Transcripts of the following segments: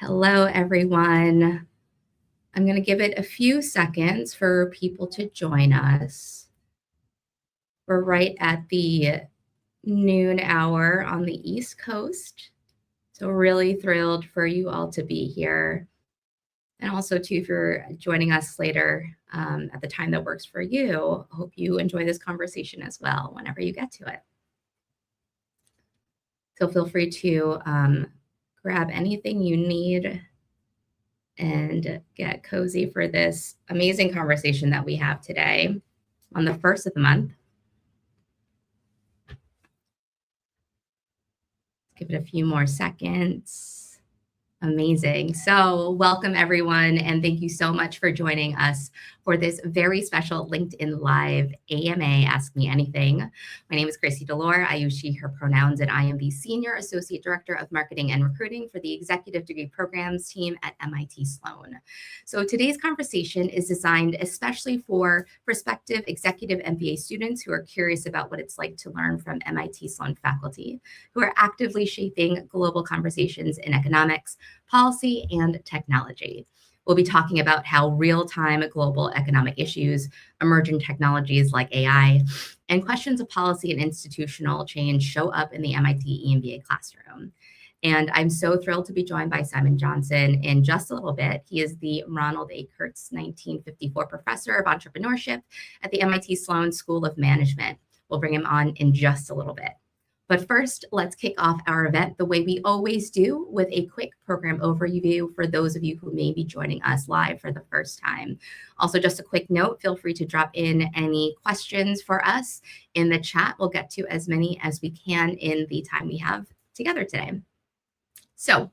Hello, everyone. I'm going to give it a few seconds for people to join us. We're right at the noon hour on the East Coast. So really thrilled for you all to be here. And also, too, if you're joining us later at the time that works for you, I hope you enjoy this conversation as well whenever you get to it. So feel free to grab anything you need and get cozy for this amazing conversation that we have today on the first of the month. Give it a few more seconds. Amazing. So welcome, everyone, and thank you so much for joining us for this very special LinkedIn Live AMA Ask Me Anything. My name is Gracie Delore. I use she, her pronouns, and I am the Senior Associate Director of Marketing and Recruiting for the Executive Degree Programs team at MIT Sloan. So today's conversation is designed especially for prospective executive MBA students who are curious about what it's like to learn from MIT Sloan faculty, who are actively shaping global conversations in economics, policy, and technology. We'll be talking about how real-time global economic issues, emerging technologies like AI, and questions of policy and institutional change show up in the MIT EMBA classroom. And I'm so thrilled to be joined by Simon Johnson in just a little bit. He is the Ronald A. Kurtz 1954 Professor of Entrepreneurship at the MIT Sloan School of Management. We'll bring him on in just a little bit. But first, let's kick off our event the way we always do, with a quick program overview for those of you who may be joining us live for the first time. Also, just a quick note, feel free to drop in any questions for us in the chat. We'll get to as many as we can in the time we have together today. So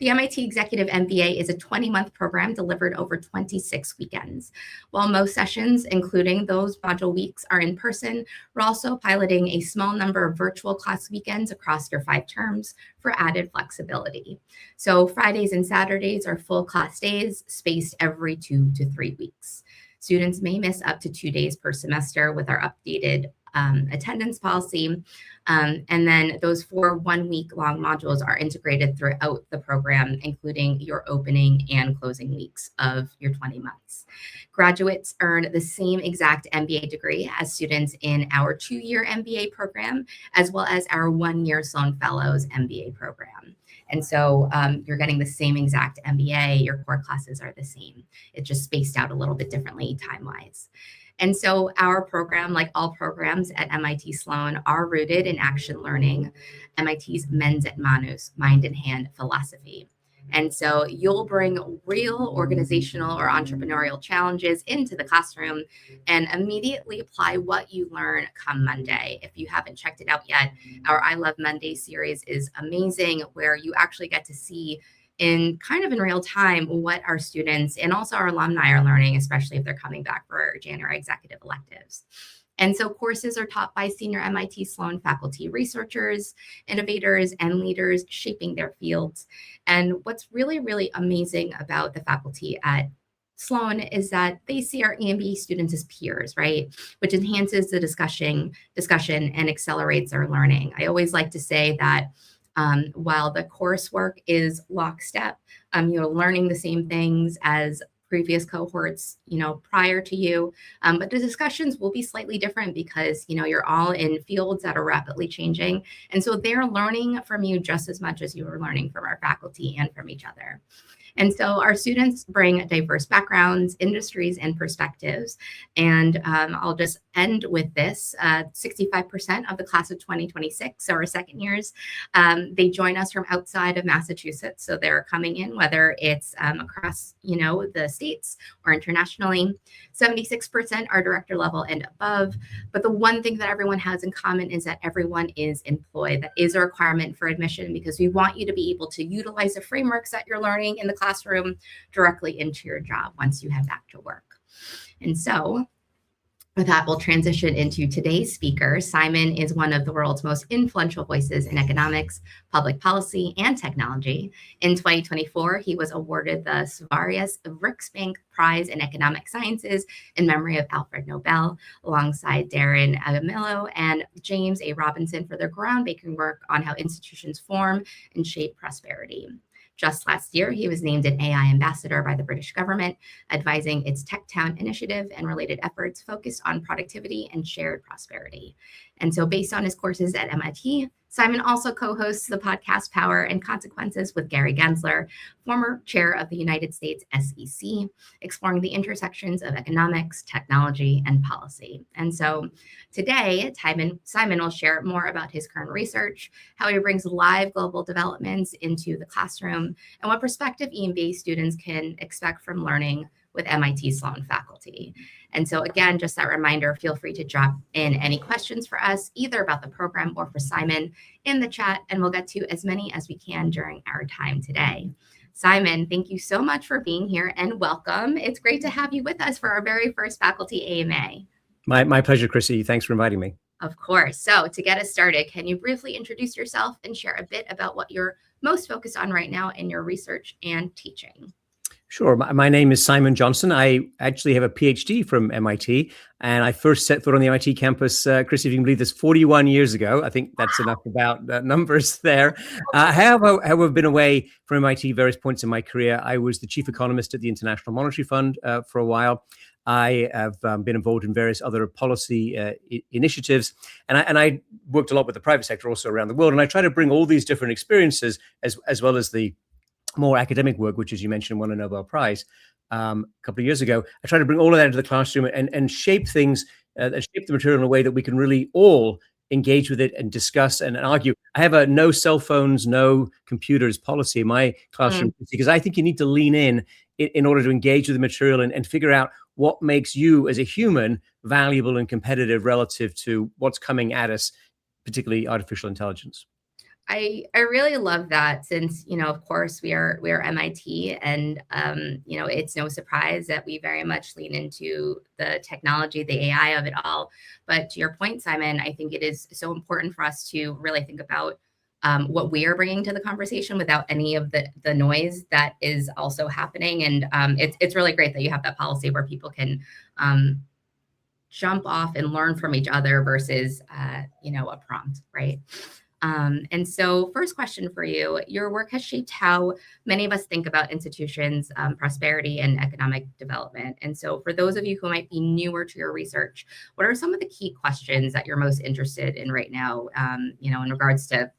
the MIT Executive MBA is a 20-month program delivered over 26 weekends. While most sessions, including those module weeks, are in person, we're also piloting a small number of virtual class weekends across your 5 terms for added flexibility. So Fridays and Saturdays are full class days, spaced every 2 to 3 weeks. Students may miss up to 2 days per semester with our updated attendance policy. And then those 4 one-week-long modules are integrated throughout the program, including your opening and closing weeks of your 20 months. Graduates earn the same exact MBA degree as students in our 2-year MBA program, as well as our 1-year Sloan Fellows MBA program. And so you're getting the same exact MBA, your core classes are the same. It's just spaced out a little bit differently time-wise. And so our program, like all programs at MIT Sloan, are rooted in action learning, MIT's mens et manus, mind in hand philosophy. And so you'll bring real organizational or entrepreneurial challenges into the classroom and immediately apply what you learn come Monday. If you haven't checked it out yet, our I Love Monday series is amazing, where you actually get to see in real time what our students and also our alumni are learning, especially if they're coming back for January executive electives. And so courses are taught by senior MIT Sloan faculty researchers, innovators, and leaders shaping their fields. And what's really, really amazing about the faculty at Sloan is that they see our EMBA students as peers, right? Which enhances the discussion and accelerates their learning. I always like to say that while the coursework is lockstep, learning the same things as previous cohorts, prior to you, but the discussions will be slightly different because, you're all in fields that are rapidly changing. And so they're learning from you just as much as you are learning from our faculty and from each other. And so our students bring diverse backgrounds, industries, and perspectives. And I'll just end with this. 65% of the class of 2026, so our second years, they join us from outside of Massachusetts. So they're coming in, whether it's across, the states or internationally. 76% are director level and above. But the one thing that everyone has in common is that everyone is employed. That is a requirement for admission, because we want you to be able to utilize the frameworks that you're learning in the classroom directly into your job once you head back to work. And so with that, we'll transition into today's speaker. Simon is one of the world's most influential voices in economics, public policy, and technology. In 2024, he was awarded the Sveriges Riksbank Prize in Economic Sciences in Memory of Alfred Nobel, alongside Daron and James A. Robinson for their groundbreaking work on how institutions form and shape prosperity. Just last year, he was named an AI ambassador by the British government, advising its Tech Town initiative and related efforts focused on productivity and shared prosperity. And so based on his courses at MIT, Simon also co-hosts the podcast Power and Consequences with Gary Gensler, former chair of the United States SEC, exploring the intersections of economics, technology, and policy. And so today, Simon will share more about his current research, how he brings live global developments into the classroom, and what prospective EMBA students can expect from learning with MIT Sloan faculty. And so again, just that reminder, feel free to drop in any questions for us, either about the program or for Simon in the chat, and we'll get to as many as we can during our time today. Simon, thank you so much for being here and welcome. It's great to have you with us for our very first faculty AMA. My pleasure, Chrissy. Thanks for inviting me. Of course. So to get us started, can you briefly introduce yourself and share a bit about what you're most focused on right now in your research and teaching? Sure. My name is Simon Johnson. I actually have a PhD from MIT, and I first set foot on the MIT campus, Chrissy, if you can believe this, 41 years ago. I think that's enough about numbers there. I have, however, been away from MIT various points in my career. I was the chief economist at the International Monetary Fund for a while. I have been involved in various other policy initiatives, and I worked a lot with the private sector also around the world. And I try to bring all these different experiences, as well as the more academic work, which, as you mentioned, won a Nobel Prize a couple of years ago. I try to bring all of that into the classroom and shape things, shape the material in a way that we can really all engage with it and discuss and argue. I have a no cell phones, no computers policy in my classroom, because I think you need to lean in order to engage with the material and figure out what makes you as a human valuable and competitive relative to what's coming at us, particularly artificial intelligence. I really love that, since, of course, we are MIT, and, it's no surprise that we very much lean into the technology, the AI of it all. But to your point, Simon, I think it is so important for us to really think about what we are bringing to the conversation without any of the noise that is also happening. And it's really great that you have that policy where people can jump off and learn from each other versus, a prompt, right? And so first question for you, your work has shaped how many of us think about institutions, prosperity, and economic development. And so for those of you who might be newer to your research, what are some of the key questions that you're most interested in right now, in regards to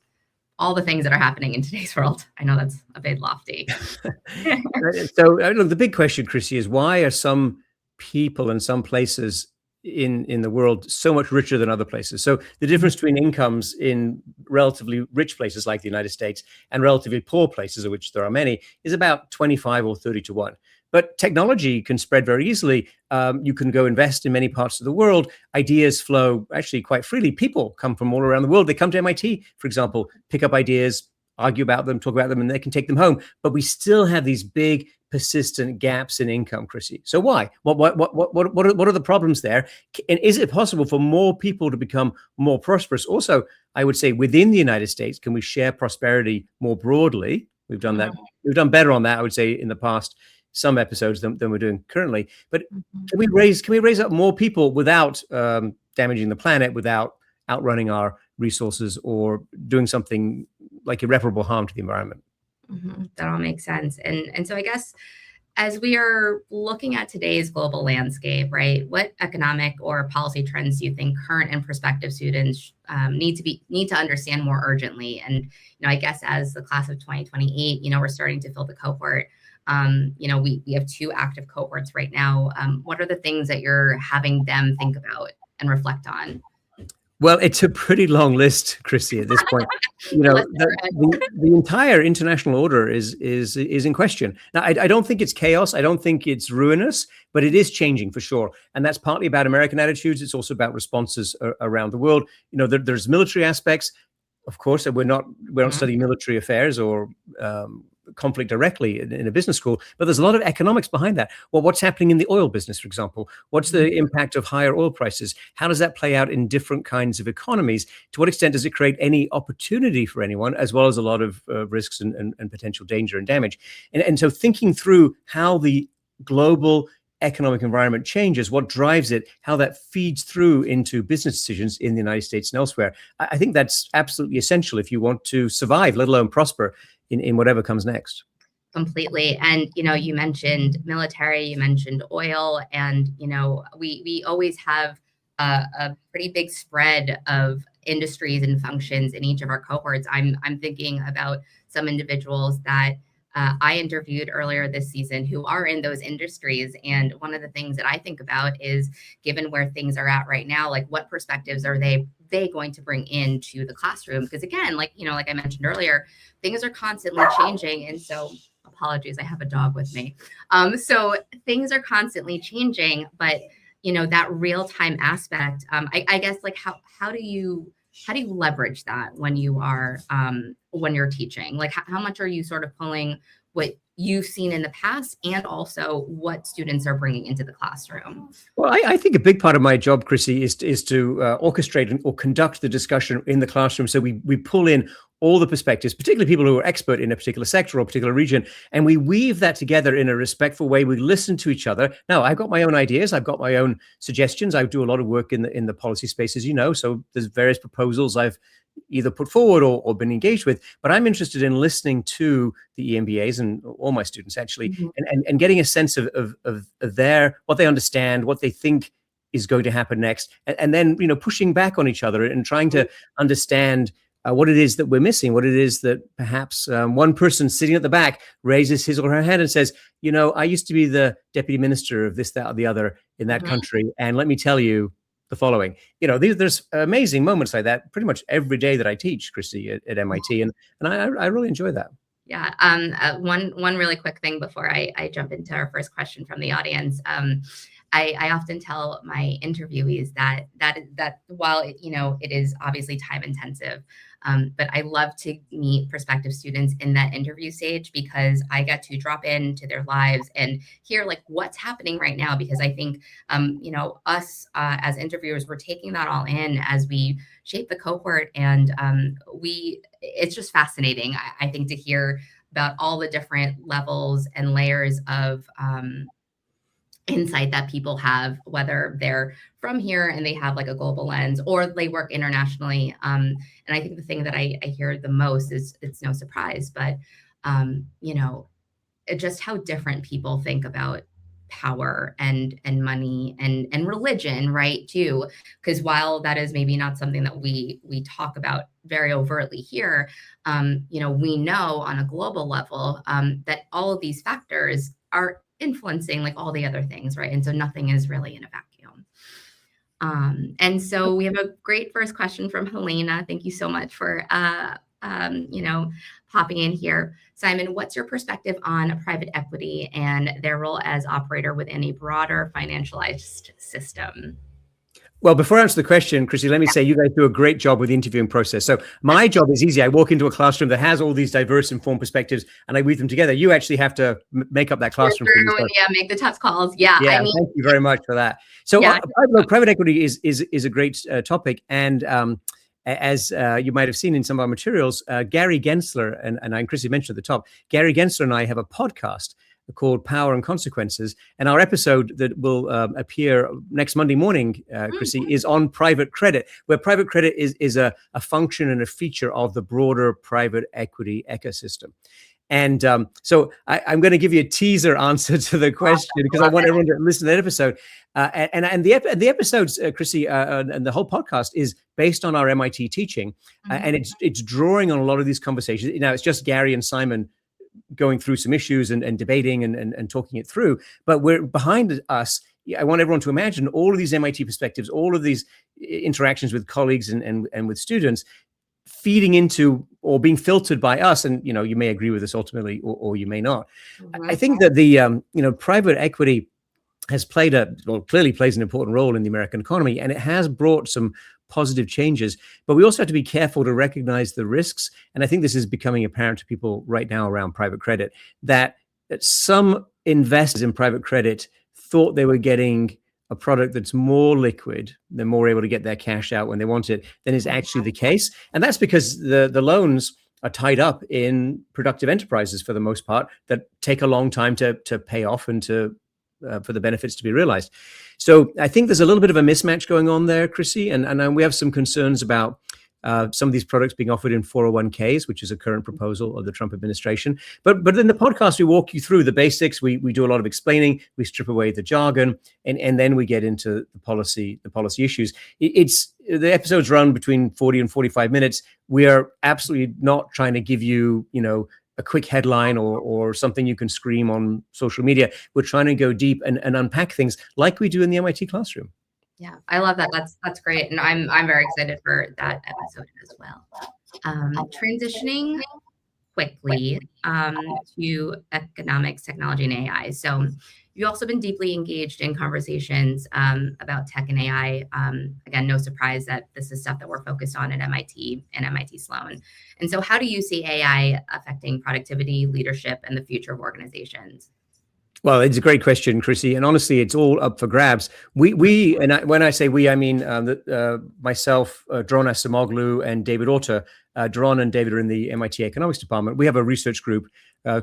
all the things that are happening in today's world? I know that's a bit lofty. So the big question, Chrissy, is why are some people in some places in the world so much richer than other places? So the difference between incomes in relatively rich places like the United States and relatively poor places, of which there are many, is about 25 or 30 to 1. But technology can spread very easily. You can go invest in many parts of the world. Ideas flow actually quite freely. People come from all around the world. They come to MIT, for example, pick up ideas, argue about them, talk about them, and they can take them home. But we still have these big, persistent gaps in income, Chrissy. So why? What are the problems there? And is it possible for more people to become more prosperous? Also, I would say within the United States, can we share prosperity more broadly? We've done that. We've done better on that, I would say, in the past some episodes than we're doing currently. But can we raise up more people without damaging the planet, without outrunning our resources or doing something like irreparable harm to the environment? That all makes sense. And so I guess as we are looking at today's global landscape, right, what economic or policy trends do you think current and prospective students need to understand more urgently? And, I guess as the class of 2028, we're starting to fill the cohort. We have 2 active cohorts right now. What are the things that you're having them think about and reflect on? Well, it's a pretty long list, Chrissy, at this point. The entire international order is in question. Now, I don't think it's chaos. I don't think it's ruinous, but it is changing for sure. And that's partly about American attitudes. It's also about responses around the world. There's military aspects, of course, and we're not studying military affairs or conflict directly in a business school, but there's a lot of economics behind that. Well, what's happening in the oil business, for example? What's the impact of higher oil prices? How does that play out in different kinds of economies? To what extent does it create any opportunity for anyone, as well as a lot of risks and potential danger and damage? And so thinking through how the global economic environment changes, what drives it, how that feeds through into business decisions in the United States and elsewhere, I think that's absolutely essential if you want to survive, let alone prosper in whatever comes next. Completely. And, you mentioned military, you mentioned oil, and, we always have a pretty big spread of industries and functions in each of our cohorts. I'm thinking about some individuals that I interviewed earlier this season who are in those industries. And one of the things that I think about is, given where things are at right now, like what perspectives are they going to bring into the classroom? Because again, like I mentioned earlier, things are constantly changing. And so, apologies, I have a dog with me. So things are constantly changing, but that real time aspect. I guess, like, how do you leverage that when you're teaching? Like, how much are you sort of pulling what you've seen in the past and also what students are bringing into the classroom? Well, I think a big part of my job, Chrissy, is to orchestrate or conduct the discussion in the classroom. So we pull in all the perspectives, particularly people who are expert in a particular sector or particular region, and we weave that together in a respectful way. We listen to each other. Now, I've got my own ideas. I've got my own suggestions. I do a lot of work in the policy space, as you know. So there's various proposals I've either put forward or been engaged with, but I'm interested in listening to the EMBAs and all my students actually, and getting a sense of their, what they understand, what they think is going to happen next, and then pushing back on each other and trying to understand what it is that we're missing, what it is that perhaps one person sitting at the back raises his or her hand and says, I used to be the deputy minister of this, that, or the other in that country, and let me tell you the following. There's amazing moments like that pretty much every day that I teach, Chrissy, at MIT, and I really enjoy that. Yeah. One really quick thing before I jump into our first question from the audience. I often tell my interviewees that while it is obviously time intensive, but I love to meet prospective students in that interview stage, because I get to drop into their lives and hear like what's happening right now. Because I think us as interviewers, we're taking that all in as we shape the cohort, and it's just fascinating, I think, to hear about all the different levels and layers of insight that people have, whether they're from here and they have like a global lens or they work internationally. And I think the thing that I hear the most is, it's no surprise, but just how different people think about power and money and religion, right, too. Because while that is maybe not something that we talk about very overtly here, we know on a global level that all of these factors are influencing like all the other things, right? And so nothing is really in a vacuum. And so we have a great first question from Helena. Thank you so much for popping in here. Simon, what's your perspective on private equity and their role as operator within a broader financialized system? Well, before I answer the question, Chrissy, let me say you guys do a great job with the interviewing process. So my job is easy. I walk into a classroom that has all these diverse, informed perspectives, and I weave them together. You actually have to make up that classroom. Yeah, make the tough calls. Yeah, thank you very much for that. So private equity is a great topic, and as you might have seen in some of our materials, Gary Gensler, and Chrissy mentioned at the top, Gary Gensler and I have a podcast called Power and Consequences. And our episode that will appear next Monday morning, Chrissy, is on private credit, where private credit is a function and a feature of the broader private equity ecosystem. And so I'm going to give you a teaser answer to the question, because I want everyone to listen to that episode. And the episodes, Chrissy, and the whole podcast is based on our MIT teaching. And it's drawing on a lot of these conversations. Now, it's just Gary and Simon going through some issues and debating and talking it through. But we're behind us. I want everyone to imagine all of these MIT perspectives, all of these interactions with colleagues and with students feeding into or being filtered by us. And, you may agree with this ultimately, or you may not. I think that the, private equity has clearly plays an important role in the American economy, and it has brought some positive changes, but we also have to be careful to recognize the risks. And I think this is becoming apparent to people right now around private credit, that some investors in private credit thought they were getting a product that's more liquid, they're more able to get their cash out when they want it, than is actually the case. And that's because the loans are tied up in productive enterprises for the most part that take a long time to pay off and for the benefits to be realized. So I think there's a little bit of a mismatch going on there, Chrissy, and we have some concerns about some of these products being offered in 401ks, which is a current proposal of the Trump administration. But in the podcast, we walk you through the basics. We do a lot of explaining. We strip away the jargon, and then we get into the policy issues. The episodes run between 40 and 45 minutes. We are absolutely not trying to give you, a quick headline or something you can scream on social media. We're trying to go deep and unpack things like we do in the MIT classroom. Yeah, I love that. That's great, and I'm very excited for that episode as well. Transitioning quickly to economics, technology, and AI. So you've also been deeply engaged in conversations about tech and AI. Again, no surprise that this is stuff that we're focused on at MIT and MIT Sloan. And so how do you see AI affecting productivity, leadership, and the future of organizations? Well, it's a great question, Chrissy, and honestly, it's all up for grabs. When I say we, I mean myself, Daron Acemoglu, and David Autor. Daron and David are in the MIT Economics Department. We have a research group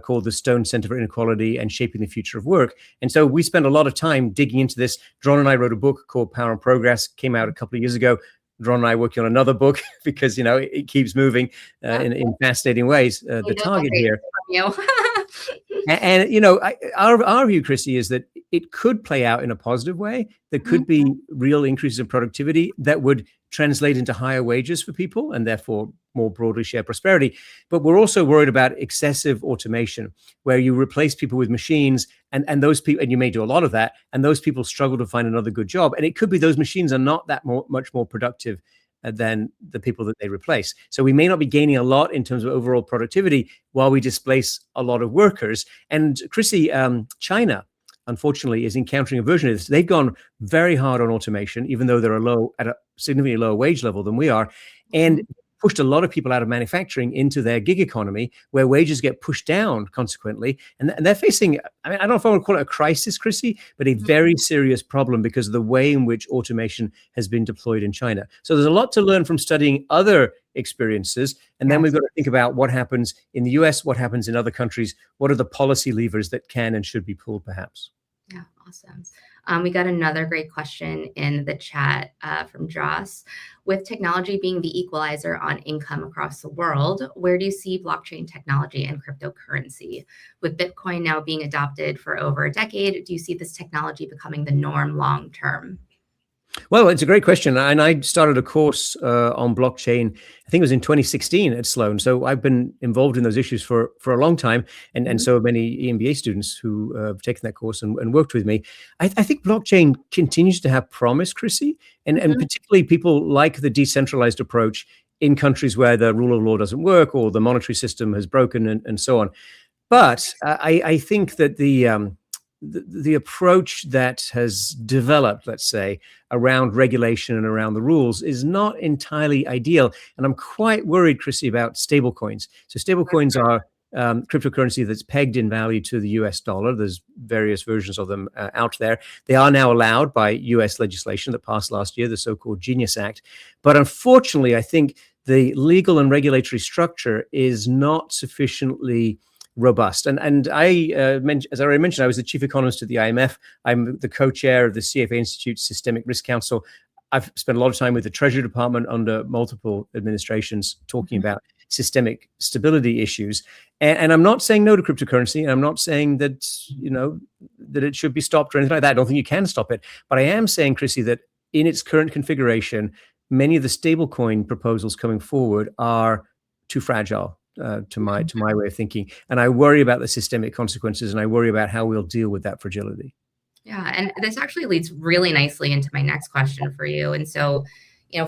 called the Stone Center for Inequality and Shaping the Future of Work, and so we spend a lot of time digging into this. Daron and I wrote a book called Power and Progress, came out a couple of years ago. Daron and I are working on another book because it keeps moving in fascinating ways. The target here. And our view, Chrissy, is that it could play out in a positive way. There could be real increases in productivity that would translate into higher wages for people and therefore more broadly share prosperity. But we're also worried about excessive automation, where you replace people with machines, and those people, and you may do a lot of that, and those people struggle to find another good job. And it could be those machines are not that much more productive than the people that they replace. So we may not be gaining a lot in terms of overall productivity while we displace a lot of workers. And Chrissy, China, unfortunately, is encountering a version of this. They've gone very hard on automation, even though they're at a significantly lower wage level than we are, and pushed a lot of people out of manufacturing into their gig economy, where wages get pushed down consequently. And they're facing, I don't know if I want to call it a crisis, Chrissy, but a very serious problem because of the way in which automation has been deployed in China. So there's a lot to learn from studying other experiences. And then we've got to think about what happens in the US, what happens in other countries, what are the policy levers that can and should be pulled, perhaps. Yeah, awesome. We got another great question in the chat from Joss. With technology being the equalizer on income across the world, where do you see blockchain technology and cryptocurrency? With Bitcoin now being adopted for over a decade, do you see this technology becoming the norm long term? Well, it's a great question. And I started a course on blockchain, I think it was in 2016 at Sloan. So I've been involved in those issues for a long time. And so have many EMBA students who have taken that course and worked with me. I think blockchain continues to have promise, Chrissy, and particularly people like the decentralized approach in countries where the rule of law doesn't work or the monetary system has broken and so on. But I think that the approach that has developed, let's say, around regulation and around the rules is not entirely ideal. And I'm quite worried, Chrissy, about stablecoins. So stablecoins are cryptocurrency that's pegged in value to the US dollar. There's various versions of them out there. They are now allowed by US legislation that passed last year, the so-called Genius Act. But unfortunately, I think the legal and regulatory structure is not sufficiently robust. And I, as I already mentioned, I was the chief economist at the IMF. I'm the co-chair of the CFA Institute's Systemic Risk Council. I've spent a lot of time with the Treasury Department under multiple administrations talking about systemic stability issues. And I'm not saying no to cryptocurrency. And I'm not saying that, that it should be stopped or anything like that. I don't think you can stop it. But I am saying, Chrissy, that in its current configuration, many of the stablecoin proposals coming forward are too fragile. To my way of thinking, and I worry about the systemic consequences, and I worry about how we'll deal with that fragility. Yeah, and this actually leads really nicely into my next question for you. And so,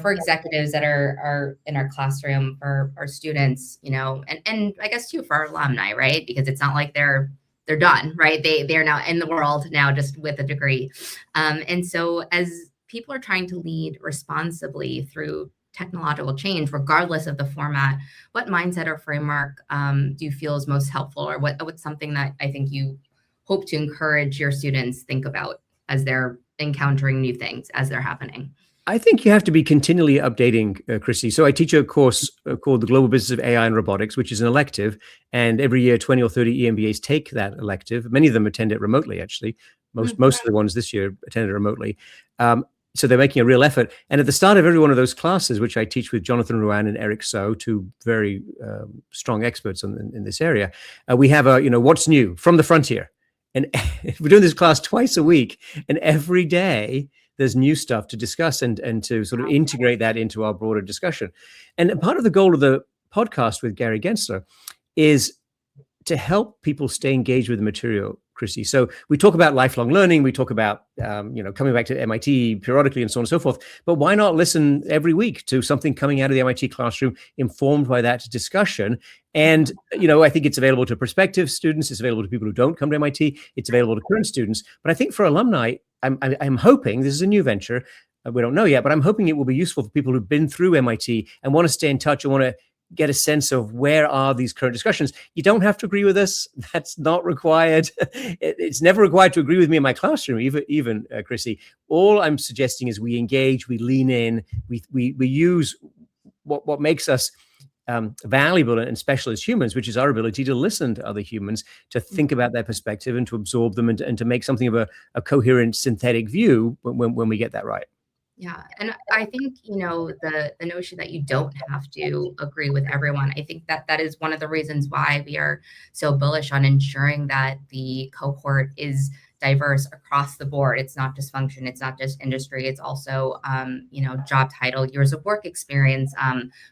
for executives that are in our classroom, for our students, and I guess too for our alumni, right? Because it's not like they're done, right? They're now in the world now, just with a degree. And so, as people are trying to lead responsibly through technological change, regardless of the format, what mindset or framework do you feel is most helpful, or what's something that I think you hope to encourage your students think about as they're encountering new things as they're happening? I think you have to be continually updating, Chrissy. So I teach a course called The Global Business of AI and Robotics, which is an elective. And every year, 20 or 30 EMBAs take that elective. Many of them attend it remotely, actually. Most of the ones this year attended remotely. So they're making a real effort. And at the start of every one of those classes, which I teach with Jonathan Ruan and Eric So, two very strong experts in this area, we have a, what's new from the frontier. And we're doing this class twice a week, and every day there's new stuff to discuss and to sort of integrate that into our broader discussion. And part of the goal of the podcast with Gary Gensler is to help people stay engaged with the material, Chrissy. So we talk about lifelong learning. We talk about, coming back to MIT periodically and so on and so forth. But why not listen every week to something coming out of the MIT classroom informed by that discussion? And, I think it's available to prospective students. It's available to people who don't come to MIT. It's available to current students. But I think for alumni, I'm hoping, this is a new venture, we don't know yet, but I'm hoping it will be useful for people who've been through MIT and want to stay in touch and want to get a sense of where are these current discussions. You don't have to agree with us. That's not required. It's never required to agree with me in my classroom, even Chrissy. All I'm suggesting is we engage, we lean in, we use what makes us valuable and special as humans, which is our ability to listen to other humans, to think about their perspective and to absorb them and to make something of a coherent synthetic view when we get that right. Yeah. And I think, the notion that you don't have to agree with everyone, I think that is one of the reasons why we are so bullish on ensuring that the cohort is diverse across the board. It's not just function. It's not just industry. It's also, job title, years of work experience.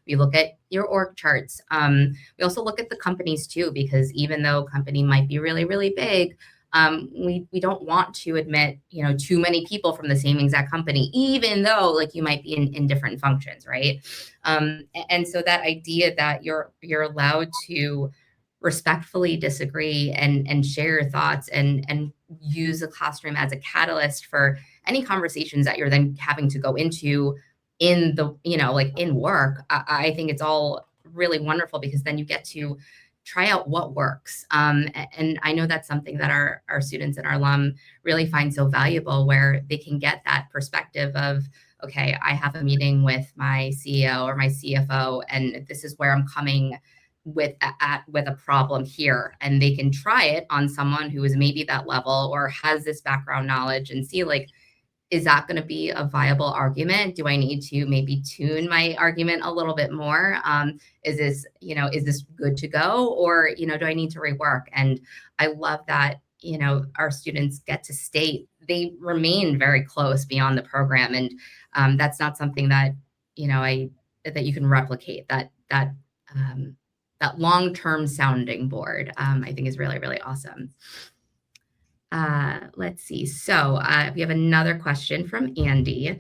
We look at your org charts. We also look at the companies too, because even though a company might be really, really big, we don't want to admit, too many people from the same exact company, even though like you might be in different functions, right? And so that idea that you're allowed to respectfully disagree and share your thoughts and use the classroom as a catalyst for any conversations that you're then having to go into in the, in work, I think it's all really wonderful because then you get to try out what works. And I know that's something that our students and our alum really find so valuable, where they can get that perspective of, okay, I have a meeting with my CEO or my CFO, and this is where I'm coming with a problem here. And they can try it on someone who is maybe that level or has this background knowledge and see, like, is that going to be a viable argument? Do I need to maybe tune my argument a little bit more? Is this good to go? Or, do I need to rework? And I love that, our students get to state, they remain very close beyond the program. And that's not something that, that you can replicate, that long-term sounding board, I think is really, really awesome. Let's see. So we have another question from Andy.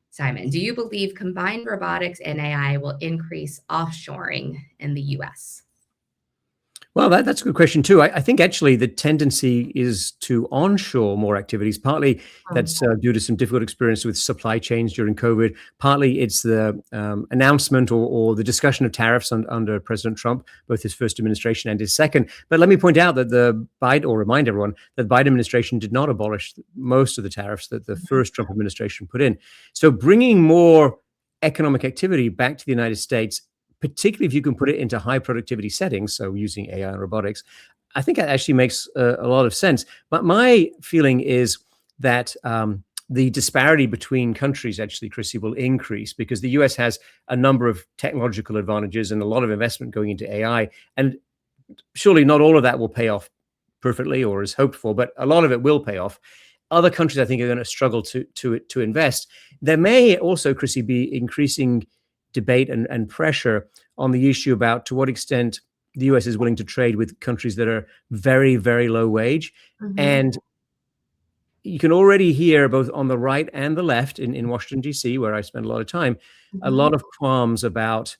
Simon, do you believe combined robotics and AI will increase offshoring in the US? Well, that's a good question too. I think actually the tendency is to onshore more activities. Partly that's due to some difficult experience with supply chains during COVID. Partly it's the announcement or the discussion of tariffs under President Trump, both his first administration and his second. But let me point out that remind everyone that the Biden administration did not abolish most of the tariffs that the first Trump administration put in. So bringing more economic activity back to the United States, particularly if you can put it into high productivity settings, so using AI and robotics, I think that actually makes a lot of sense. But my feeling is that the disparity between countries actually, Chrissy, will increase because the US has a number of technological advantages and a lot of investment going into AI. And surely not all of that will pay off perfectly or as hoped for, but a lot of it will pay off. Other countries, I think, are going to struggle to invest. There may also, Chrissy, be increasing debate and pressure on the issue about to what extent the US is willing to trade with countries that are very, very low wage. And you can already hear both on the right and the left in Washington, D.C., where I spend a lot of time, a lot of qualms about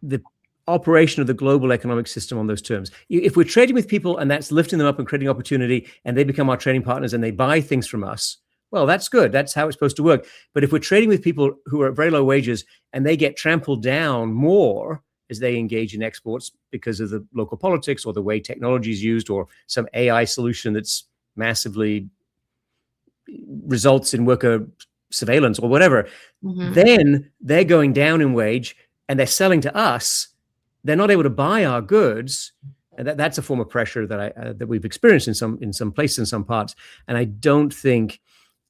the operation of the global economic system on those terms. If we're trading with people and that's lifting them up and creating opportunity and they become our trading partners and they buy things from us, well, that's good. That's how it's supposed to work. But if we're trading with people who are at very low wages and they get trampled down more as they engage in exports because of the local politics or the way technology is used or some AI solution that's massively results in worker surveillance or whatever, then they're going down in wage and they're selling to us. They're not able to buy our goods. And that's a form of pressure that we've experienced in some places, in some parts. And I don't think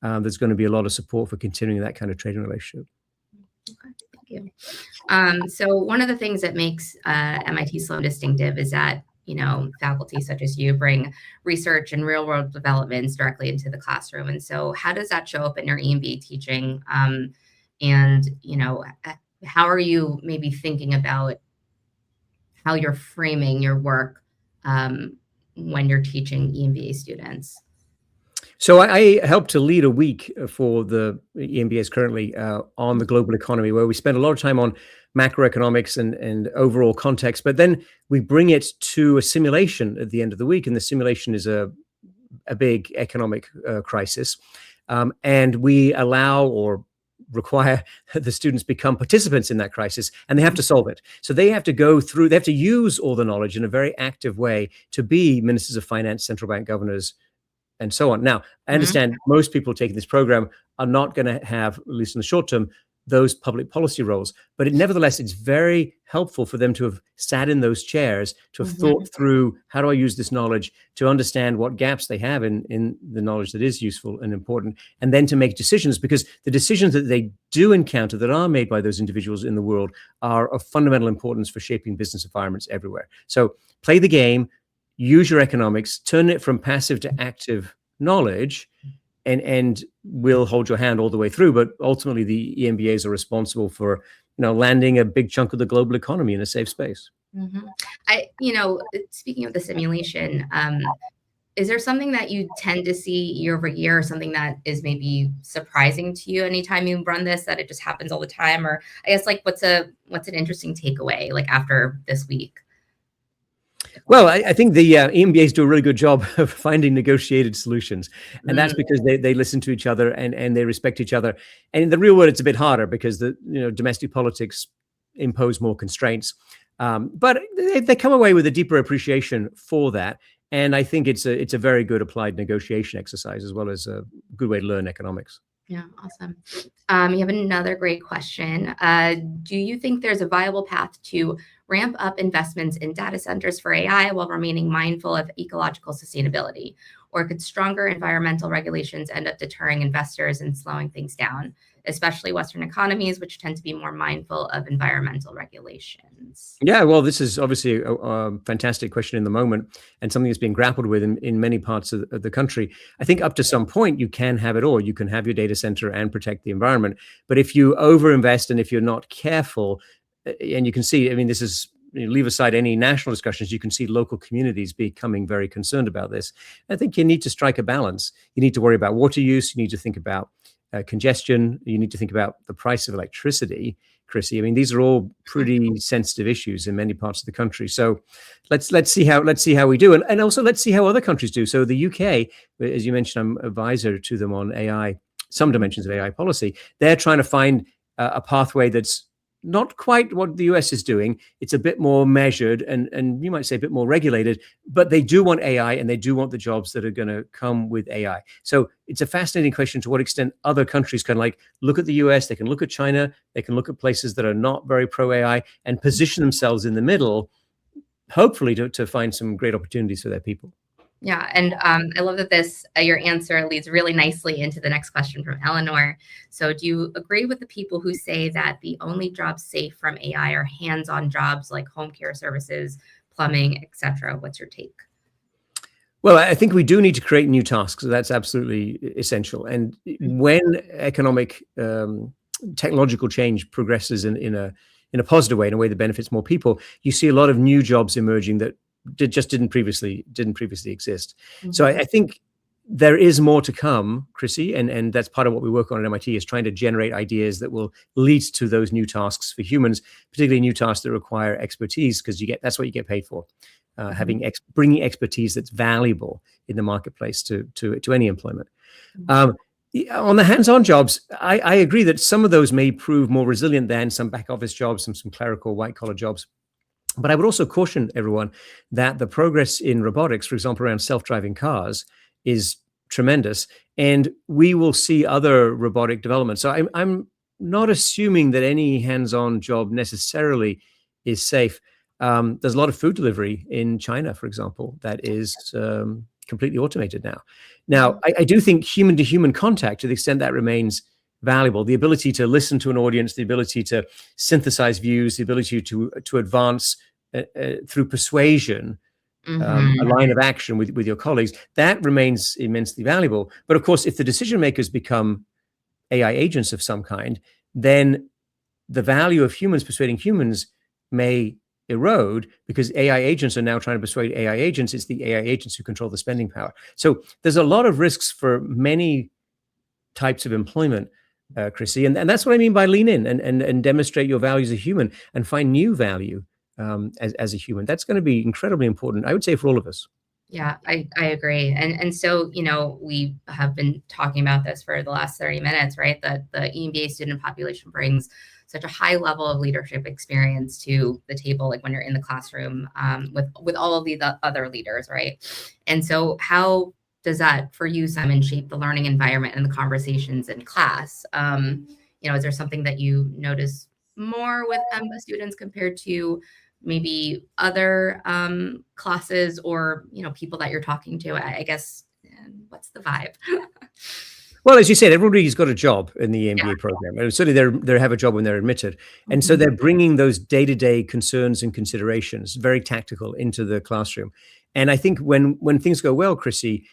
there's going to be a lot of support for continuing that kind of trading relationship. Okay, thank you. So one of the things that makes MIT Sloan distinctive is that, faculty such as you bring research and real world developments directly into the classroom. And so how does that show up in your EMBA teaching? And, how are you maybe thinking about how you're framing your work when you're teaching EMBA students? So I help to lead a week for the EMBAs currently on the global economy, where we spend a lot of time on macroeconomics and overall context, but then we bring it to a simulation at the end of the week, and the simulation is a big economic crisis, and we allow or require the students become participants in that crisis, and they have to solve it. So they have to they have to use all the knowledge in a very active way to be ministers of finance, central bank governors, and so on. Now, I understand most people taking this program are not going to have, at least in the short term, those public policy roles. But nevertheless, it's very helpful for them to have sat in those chairs, to have thought through, how do I use this knowledge, to understand what gaps they have in the knowledge that is useful and important, and then to make decisions, because the decisions that they do encounter that are made by those individuals in the world are of fundamental importance for shaping business environments everywhere. So play the game, use your economics, turn it from passive to active knowledge, and we'll hold your hand all the way through. But ultimately, the EMBAs are responsible for, landing a big chunk of the global economy in a safe space. Speaking of the simulation, is there something that you tend to see year over year, or something that is maybe surprising to you anytime you run this, that it just happens all the time? Or I guess, what's an interesting takeaway, after this week? Well, I think the EMBAs do a really good job of finding negotiated solutions. And that's because they listen to each other and they respect each other. And in the real world, it's a bit harder because the domestic politics impose more constraints. But they come away with a deeper appreciation for that. And I think it's a very good applied negotiation exercise, as well as a good way to learn economics. Yeah, awesome. You have another great question. Do you think there's a viable path to ramp up investments in data centers for AI while remaining mindful of ecological sustainability? Or could stronger environmental regulations end up deterring investors and slowing things down, especially Western economies, which tend to be more mindful of environmental regulations? Yeah, well, this is obviously a fantastic question in the moment, and something that's being grappled with in many parts of the country. I think up to some point, you can have it all. You can have your data center and protect the environment. But if you overinvest and if you're not careful, and you can see, this is, leave aside any national discussions, you can see local communities becoming very concerned about this. I think you need to strike a balance. You need to worry about water use. You need to think about congestion. You need to think about the price of electricity, Chrissy. These are all pretty sensitive issues in many parts of the country. So let's see how we do, and also let's see how other countries do. So the UK, as you mentioned, I'm advisor to them on AI, some dimensions of AI policy. They're trying to find a pathway that's not quite what the US is doing. It's a bit more measured and you might say a bit more regulated, but they do want AI and they do want the jobs that are going to come with AI. So it's a fascinating question to what extent other countries can look at the US, they can look at China, they can look at places that are not very pro-AI and position themselves in the middle, hopefully to find some great opportunities for their people. Yeah, and I love that your answer leads really nicely into the next question from Eleanor. So do you agree with the people who say that the only jobs safe from AI are hands-on jobs like home care services, plumbing, etc.? What's your take? Well, I think we do need to create new tasks. That's absolutely essential. And when economic technological change progresses in a positive way, in a way that benefits more people, you see a lot of new jobs emerging that just didn't previously exist. So I think there is more to come, Chrissy, and that's part of what we work on at MIT, is trying to generate ideas that will lead to those new tasks for humans, particularly new tasks that require expertise, because that's what you get paid for, bringing expertise that's valuable in the marketplace to any employment. On the hands-on jobs, I agree that some of those may prove more resilient than some back office jobs, some clerical white-collar jobs. But I would also caution everyone that the progress in robotics, for example, around self-driving cars, is tremendous, and we will see other robotic developments. So I'm not assuming that any hands-on job necessarily is safe. There's a lot of food delivery in China, for example, that is completely automated now. Now, I do think human to human contact, to the extent that remains valuable, the ability to listen to an audience, the ability to synthesize views, the ability to advance through persuasion, a line of action with your colleagues, that remains immensely valuable. But of course, if the decision makers become AI agents of some kind, then the value of humans persuading humans may erode, because AI agents are now trying to persuade AI agents. It's the AI agents who control the spending power. So there's a lot of risks for many types of employment, Chrissy, and that's what I mean by lean in and demonstrate your value as a human and find new value as a human. That's going to be incredibly important, I would say, for all of us. Yeah, I agree. And so, we have been talking about this for the last 30 minutes, right? That the EMBA student population brings such a high level of leadership experience to the table, like when you're in the classroom with all of the other leaders, right? And so how does that, for you, Simon, shape the learning environment and the conversations in class? Is there something that you notice more with EMBA students compared to maybe other classes, or people that you're talking to? I guess, what's the vibe? Well, as you said, everybody's got a job in the MBA Yeah. program, and certainly they have a job when they're admitted, and so they're bringing those day-to-day concerns and considerations, very tactical, into the classroom. And I think when things go well, Chrissy,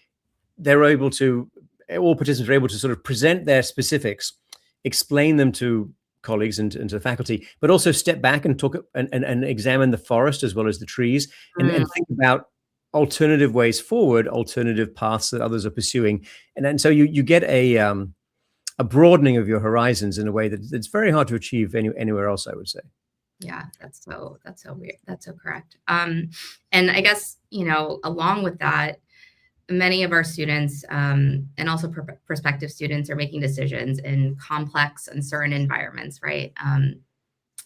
all participants are able to sort of present their specifics, explain them to colleagues and to the faculty, but also step back and talk and examine the forest as well as the trees, and think about alternative ways forward, alternative paths that others are pursuing. And so you get a broadening of your horizons in a way that's very hard to achieve anywhere else, I would say. Yeah, that's so weird. That's so correct. And I guess, along with that, many of our students and also prospective students are making decisions in complex, uncertain environments, right?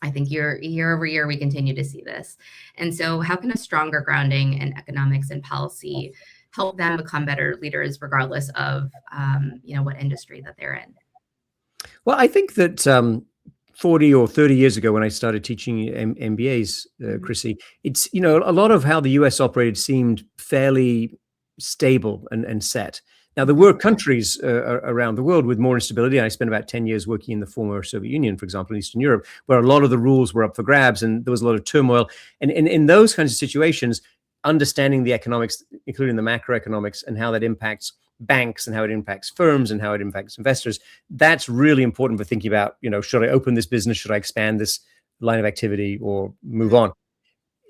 I think year over year, we continue to see this. And so how can a stronger grounding in economics and policy help them become better leaders, regardless of, what industry that they're in? Well, I think that 40 or 30 years ago, when I started teaching MBAs, Chrissy, it's, a lot of how the US operated seemed fairly stable and set. Now, there were countries around the world with more instability. I spent about 10 years working in the former Soviet Union, for example, in Eastern Europe, where a lot of the rules were up for grabs and there was a lot of turmoil. And in those kinds of situations, understanding the economics, including the macroeconomics, and how that impacts banks and how it impacts firms and how it impacts investors, that's really important for thinking about, should I open this business? Should I expand this line of activity or move on?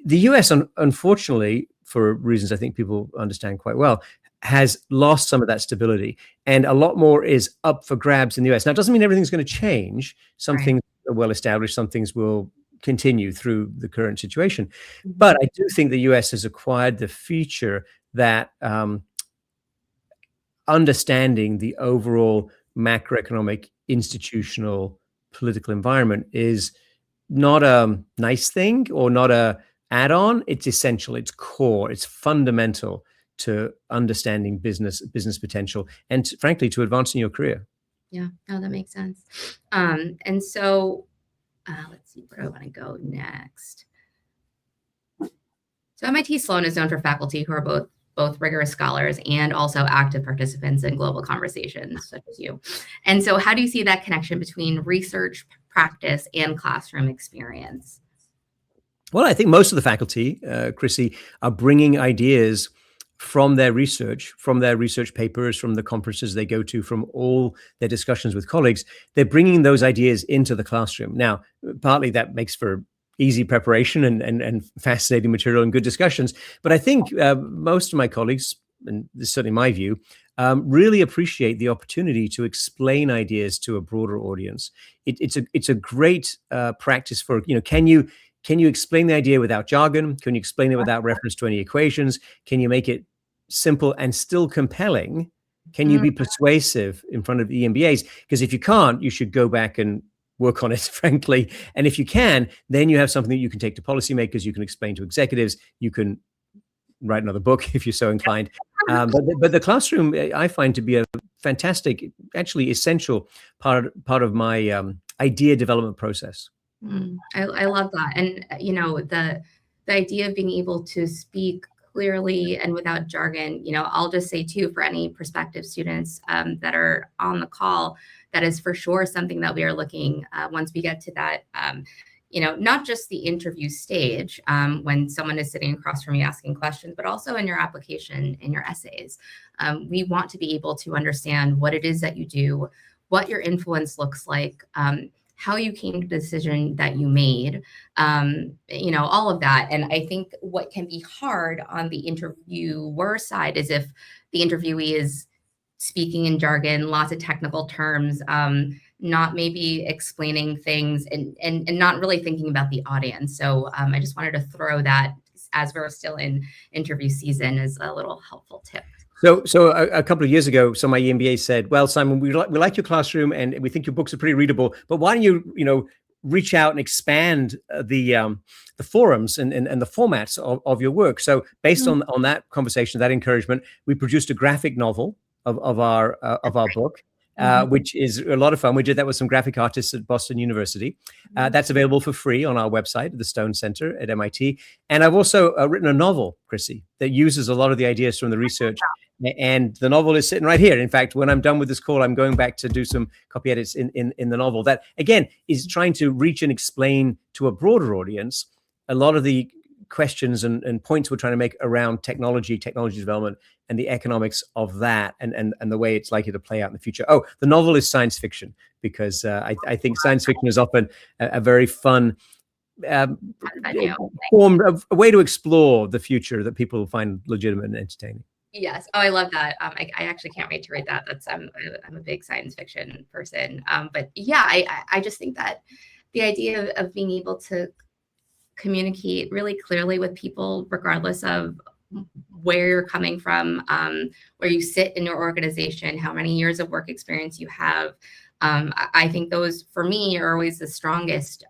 The US, unfortunately, for reasons I think people understand quite well, has lost some of that stability, and a lot more is up for grabs in the US. Now, it doesn't mean everything's going to change. Some things are well established, some things will continue through the current situation. But I do think the US has acquired the feature that understanding the overall macroeconomic, institutional, political environment is not a nice thing or not a add-on. It's essential, it's core, it's fundamental to understanding business potential, and frankly, to advancing your career. Yeah, no, that makes sense. And so let's see, where do I want to go next? So MIT Sloan is known for faculty who are both rigorous scholars and also active participants in global conversations, such as you. And so how do you see that connection between research, practice, and classroom experience? Well, I think most of the faculty, Chrissy, are bringing ideas from their research papers, from the conferences they go to, from all their discussions with colleagues. They're bringing those ideas into the classroom. Now, partly that makes for easy preparation and fascinating material and good discussions. But I think most of my colleagues, and this is certainly my view, really appreciate the opportunity to explain ideas to a broader audience. It's a great practice for, can you explain the idea without jargon? Can you explain it without reference to any equations? Can you make it simple and still compelling? Can you be persuasive in front of the EMBAs? Because if you can't, you should go back and work on it, frankly. And if you can, then you have something that you can take to policymakers, you can explain to executives, you can write another book if you're so inclined. But the classroom, I find to be a fantastic, actually essential part of my idea development process. I love that. And, the idea of being able to speak clearly and without jargon. I'll just say too, for any prospective students that are on the call, that is for sure something that we are looking once we get to that, not just the interview stage when someone is sitting across from you asking questions, but also in your application, in your essays. We want to be able to understand what it is that you do, what your influence looks like, how you came to the decision that you made, all of that. And I think what can be hard on the interviewer side is if the interviewee is speaking in jargon, lots of technical terms, not maybe explaining things and not really thinking about the audience. So I just wanted to throw that, as we're still in interview season, as a little helpful tip. So a couple of years ago, some of my EMBA said, well, Simon, we like your classroom and we think your books are pretty readable, but why don't you, reach out and expand the forums and the formats of your work? So based on that conversation, that encouragement, we produced a graphic novel of our book, which is a lot of fun. We did that with some graphic artists at Boston University. That's available for free on our website, the Stone Center at MIT. And I've also written a novel, Chrissy, that uses a lot of the ideas from the research. And the novel is sitting right here. In fact, when I'm done with this call, I'm going back to do some copy edits in the novel that, again, is trying to reach and explain to a broader audience a lot of the questions and points we're trying to make around technology development, and the economics of that, and the way it's likely to play out in the future. Oh, the novel is science fiction, because I think science fiction is often a very fun form of a way to explore the future that people find legitimate and entertaining. Yes. Oh, I love that. I actually can't wait to read that. I'm a big science fiction person. But yeah, I just think that the idea of being able to communicate really clearly with people, regardless of where you're coming from, where you sit in your organization, how many years of work experience you have. I think those, for me, are always the strongest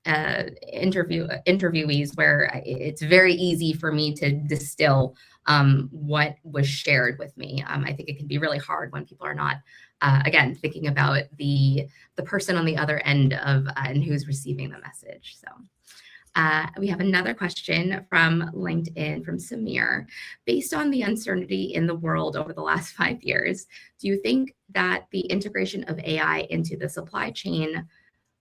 interviewees, where it's very easy for me to distill what was shared with me. I think it can be really hard when people are not, again, thinking about the person on the other end of and who's receiving the message. So we have another question from LinkedIn from Samir. Based on the uncertainty in the world over the last 5 years, do you think that the integration of AI into the supply chain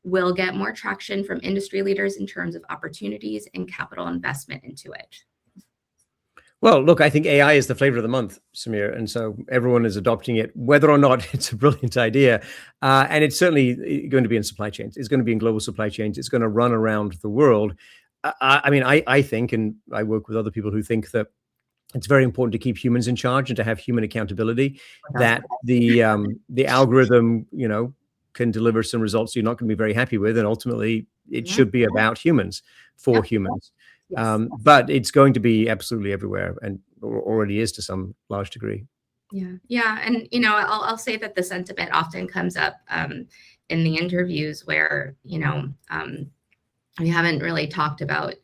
will get more traction from industry leaders in terms of opportunities and capital investment into it? Well, look, I think AI is the flavor of the month, Samir, and so everyone is adopting it, whether or not it's a brilliant idea. And it's certainly going to be in supply chains. It's going to be in global supply chains. It's going to run around the world. I think, and I work with other people who think that it's very important to keep humans in charge and to have human accountability, that the algorithm, can deliver some results you're not going to be very happy with. And ultimately, it should be about humans, for humans. Yes. But it's going to be absolutely everywhere, and already is to some large degree. Yeah. And, I'll say that the sentiment often comes up in the interviews where, we haven't really talked about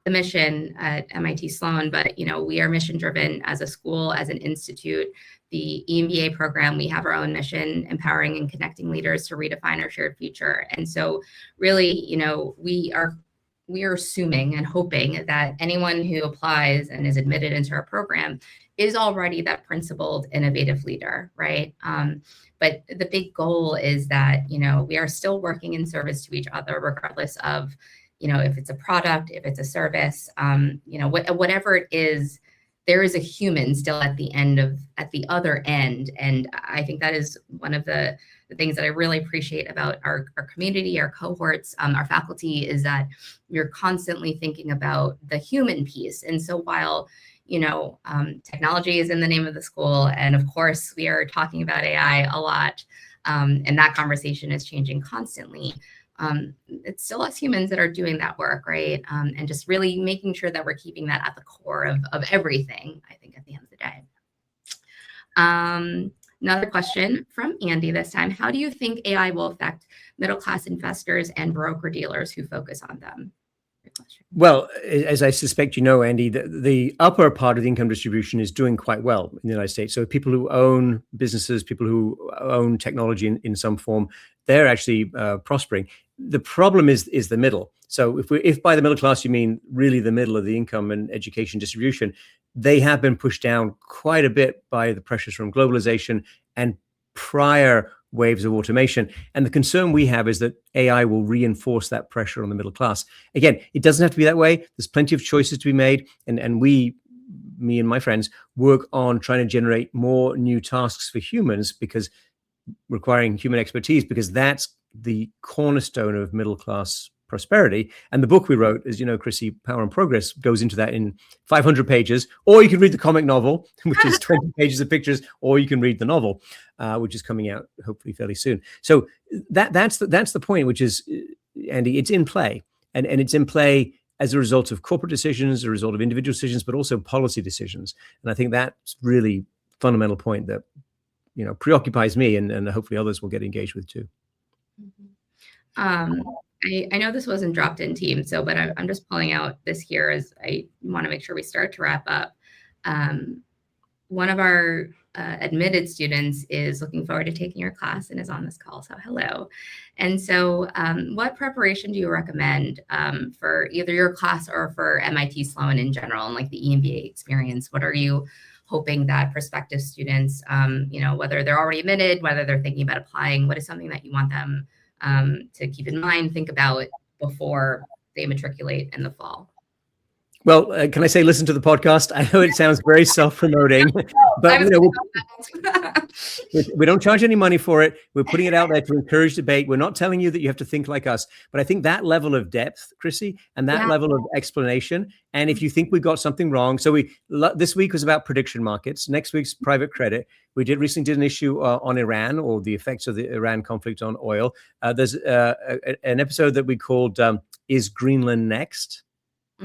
the mission at MIT Sloan, but, we are mission driven as a school, as an institute. The EMBA program, we have our own mission, empowering and connecting leaders to redefine our shared future. And so really, we are assuming and hoping that anyone who applies and is admitted into our program is already that principled, innovative leader, right? But the big goal is that, we are still working in service to each other, regardless of, if it's a product, if it's a service, whatever it is, there is a human still at the other end. And I think that is one of the things that I really appreciate about our community, our cohorts, our faculty, is that we're constantly thinking about the human piece. And so while, technology is in the name of the school, and of course we are talking about AI a lot, and that conversation is changing constantly, it's still us humans that are doing that work, right? And just really making sure that we're keeping that at the core of everything, I think, at the end of the day. Another question from Andy this time. How do you think AI will affect middle-class investors and broker-dealers who focus on them? Well, as I suspect Andy, the upper part of the income distribution is doing quite well in the United States. So people who own businesses, people who own technology in some form, they're actually prospering. The problem is the middle. So if by the middle class you mean really the middle of the income and education distribution, they have been pushed down quite a bit by the pressures from globalization and prior waves of automation. And the concern we have is that AI will reinforce that pressure on the middle class. Again, it doesn't have to be that way. There's plenty of choices to be made. And me and my friends work on trying to generate more new tasks for humans, because requiring human expertise, because that's the cornerstone of middle class prosperity. And the book we wrote, as you know, Chrissy, Power and Progress, goes into that in 500 pages. Or you can read the comic novel, which is 20 pages of pictures, or you can read the novel, which is coming out hopefully fairly soon. So that's the point, which is, Andy, it's in play, and it's in play as a result of corporate decisions, a result of individual decisions, but also policy decisions. And I think that's really fundamental point that preoccupies me, and hopefully others will get engaged with too. I know this wasn't dropped in team, but I'm just pulling out this here as I want to make sure we start to wrap up. One of our admitted students is looking forward to taking your class and is on this call. So hello. And so what preparation do you recommend for either your class or for MIT Sloan in general, and like the EMBA experience? What are you hoping that prospective students, whether they're already admitted, whether they're thinking about applying, what is something that you want them to keep in mind, think about before they matriculate in the fall? Well, can I say, listen to the podcast? I know it sounds very self-promoting, but we don't charge any money for it. We're putting it out there to encourage debate. We're not telling you that you have to think like us, but I think that level of depth, Chrissy, and that level of explanation. And if you think we got something wrong, so this week was about prediction markets. Next week's private credit. We recently did an issue on Iran, or the effects of the Iran conflict on oil. There's an episode that we called "Is Greenland Next?"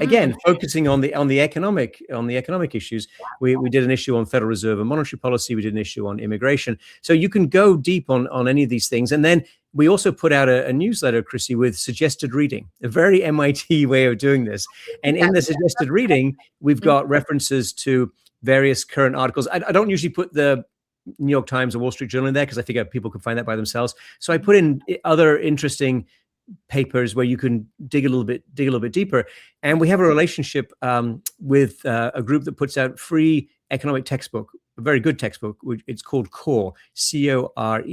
Again, focusing on the economic issues. We did an issue on Federal Reserve and monetary policy. We did an issue on immigration. So you can go deep on any of these things. And then we also put out a newsletter, Chrissy, with suggested reading, a very MIT way of doing this. And in the suggested reading, we've got references to various current articles. I don't usually put the New York Times or Wall Street Journal in there, because I figure people can find that by themselves. So I put in other interesting papers where you can dig a little bit deeper. And we have a relationship with a group that puts out free economic textbook, a very good textbook. It's called CORE, CORE.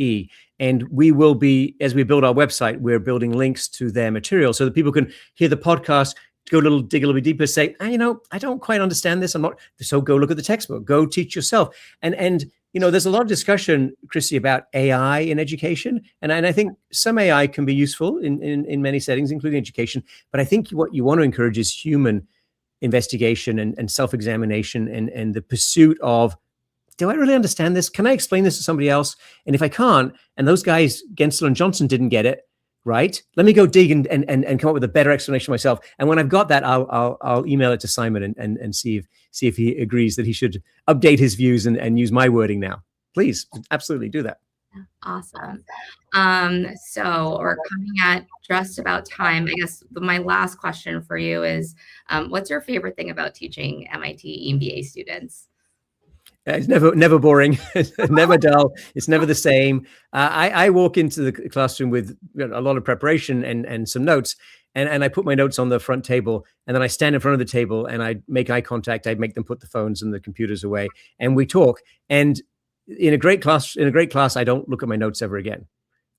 And we will be, as we build our website, we're building links to their material so that people can hear the podcast, dig a little bit deeper, say, I don't quite understand this. So go look at the textbook, go teach yourself. And there's a lot of discussion, Chrissy, about AI in education. And I think some AI can be useful in many settings, including education. But I think what you want to encourage is human investigation and self-examination and the pursuit of, do I really understand this? Can I explain this to somebody else? And if I can't, and those guys, Gensler and Johnson, didn't get it, right? Let me go dig and come up with a better explanation myself. And when I've got that, I'll email it to Simon and see if he agrees that he should update his views and use my wording now. Please, absolutely do that. Awesome. So we're coming at just about time. I guess my last question for you is, what's your favorite thing about teaching MIT EMBA students? It's never boring, never dull. It's never the same. I walk into the classroom with a lot of preparation and some notes, and I put my notes on the front table, and then I stand in front of the table and I make eye contact. I make them put the phones and the computers away, and we talk. And in a great class, I don't look at my notes ever again.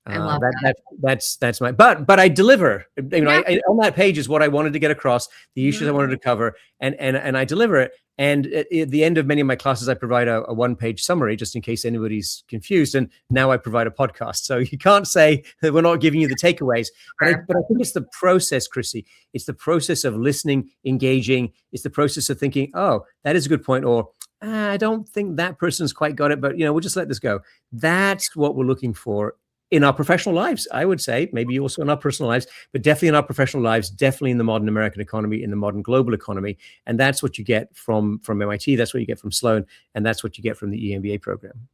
I love that. That's my, but I deliver. On that page is what I wanted to get across, the issues I wanted to cover, and I deliver it. And at the end of many of my classes, I provide a one-page summary just in case anybody's confused. And now I provide a podcast. So you can't say that we're not giving you the takeaways. But I think it's the process, Chrissy. It's the process of listening, engaging. It's the process of thinking, oh, that is a good point. Or I don't think that person's quite got it, but we'll just let this go. That's what we're looking for in our professional lives, I would say, maybe also in our personal lives, but definitely in our professional lives, definitely in the modern American economy, in the modern global economy. And that's what you get from MIT. That's what you get from Sloan. And that's what you get from the EMBA program.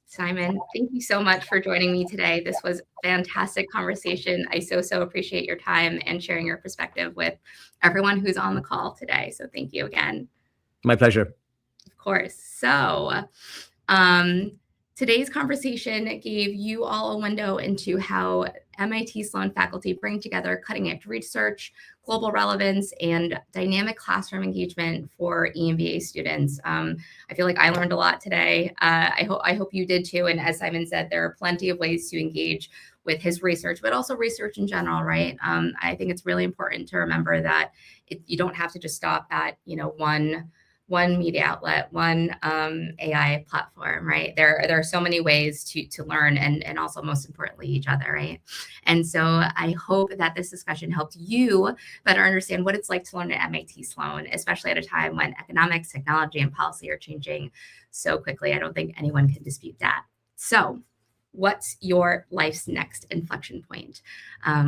Simon, thank you so much for joining me today. This was a fantastic conversation. I so appreciate your time and sharing your perspective with everyone who's on the call today. So thank you again. My pleasure. Of course. So, Today's conversation gave you all a window into how MIT Sloan faculty bring together cutting-edge research, global relevance, and dynamic classroom engagement for EMBA students. I feel like I learned a lot today. I hope you did too. And as Simon said, there are plenty of ways to engage with his research, but also research in general, right? I think it's really important to remember that you don't have to just stop at, one media outlet, one AI platform, right? There are so many ways to learn and also most importantly, each other, right? And so I hope that this discussion helped you better understand what it's like to learn at MIT Sloan, especially at a time when economics, technology, and policy are changing so quickly. I don't think anyone can dispute that. So what's your life's next inflection point?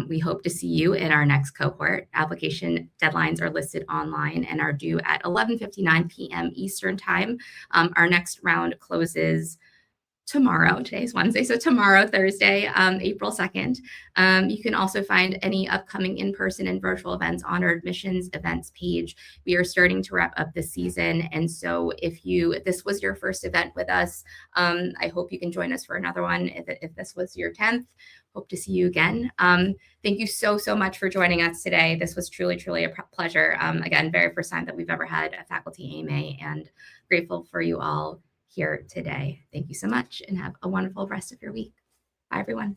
We hope to see you in our next cohort. Application deadlines are listed online and are due at 11:59 p.m. Eastern Time. Our next round closes tomorrow. Today's Wednesday, so tomorrow, Thursday, April 2nd. You can also find any upcoming in-person and virtual events on our admissions events page. We are starting to wrap up the season, and so if this was your first event with us, I hope you can join us for another one. If this was your 10th, hope to see you again. Thank you so much for joining us today. This was truly a pleasure. Again, very first time that we've ever had a faculty AMA, and grateful for you all here today. Thank you so much and have a wonderful rest of your week. Bye, everyone.